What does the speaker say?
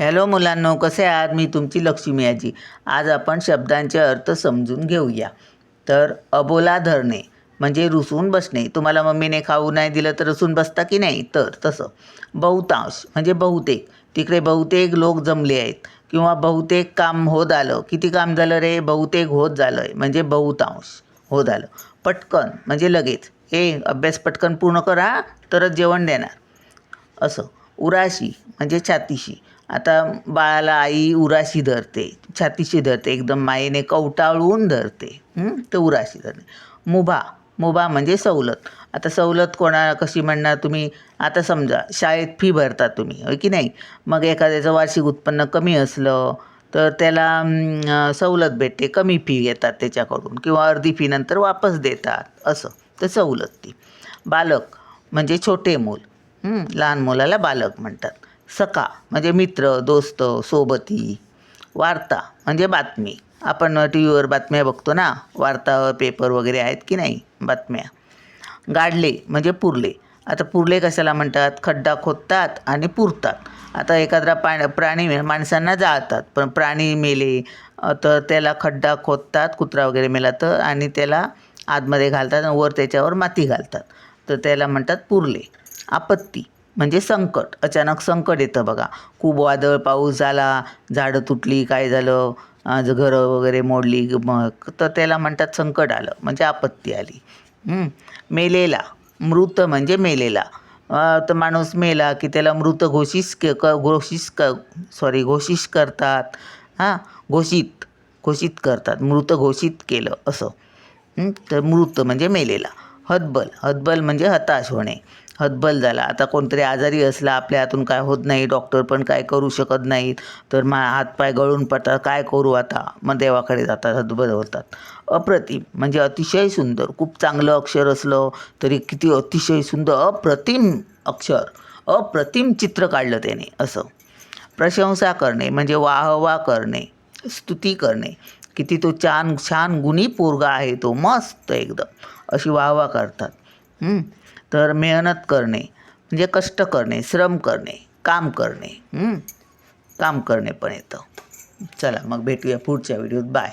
Hello मुलांनो, कसे आहात? मी तुमची लक्ष्मी आजी. आज आपण शब्दांचे अर्थ समजून घेऊया. तर अबोला धरणे म्हणजे रुसून बसणे. तुम्हाला मम्मीने खाऊ नाही दिलं तर रुसून बसता की नाही? तर तसं. बहुतांश म्हणजे बहुतेक. तिकडे बहुतेक लोक जमले आहेत किंवा बहुतेक काम होत आलं. किती काम झालं रे? बहुतेक होत झालं आहे म्हणजे बहुतांश होत आलं. पटकन म्हणजे लगेच. अभ्यास पटकन पूर्ण करा तरच जेवण देणार. असं. उराशी म्हणजे छातीशी. आता बाळाला आई उराशी धरते, छातीशी धरते, एकदम मायेने कवटाळून धरते. तर उराशी धरणे. मुभा मुभा म्हणजे सवलत. आता सवलत कशी म्हणणार तुम्ही? आता समजा शाळेत फी भरता तुम्ही, होय की नाही? मग एखाद्याचं वार्षिक उत्पन्न कमी असलं तर त्याला सवलत भेटते, कमी फी घेतात त्याच्याकडून किंवा अर्धी फी नंतर वापस देतात, असं. तर सवलत ती. बालक म्हणजे छोटे मूल. लहान मुलाला बालक म्हणतात. सखा म्हणजे मित्र, दोस्त, सोबती. वार्ता म्हणजे बातमी. आपण टी व्हीवर बातम्या बघतो ना, वार्ता पेपर वगैरे आहेत की नाही बातम्या. गाडले म्हणजे पुरले. आता पुरले कशाला म्हणतात? खड्डा खोदतात आणि पुरतात. आता एखादा प्राणी माणसांना जाळतात, पण प्राणी मेले तर त्याला खड्डा खोदतात, कुत्रा वगैरे मेला तर, आणि त्याला आतमध्ये घालतात आणि वर त्याच्यावर माती घालतात, तर त्याला म्हणतात पुरले. आपत्ती म्हणजे संकट. अचानक संकट येतं बघा. खूप वादळ पाऊस झाला, झाडं तुटली, काय झालं, घरं वगैरे मोडली, मग तर त्याला म्हणतात संकट आलं म्हणजे आपत्ती आली. मेलेला मृत म्हणजे मेलेला. तर माणूस मेला की त्याला मृत घोषित करतात. घोषित करतात, मृत घोषित केलं असं. तर मृत म्हणजे मेलेला. हतबल म्हणजे हताश होणे. हतबल झाला. आता कोणतरी आजारी असला, आपल्या हातून काय होत नाही, डॉक्टर पण काय करू शकत नाहीत, तर हातपाय गळून पडतात, काय करू आता? मग देवाकडे जातात, हतबल होतात. अप्रतिम म्हणजे अतिशय सुंदर. खूप चांगलं अक्षर असलं तरी किती अतिशय सुंदर, अप्रतिम अक्षर, अप्रतिम चित्र काढलं त्याने, असं. प्रशंसा करणे म्हणजे वाहवा करणे, स्तुती करणे. किती तो छान गुणी पोरगा आहे, तो मस्त एकदम, अशी वाहवा करतात. तर मेहनत करणे म्हणजे कष्ट करणे, श्रम करणे, काम करणे. काम करणे पण येतं. चला मग भेटूया पुढच्या व्हिडिओत. बाय.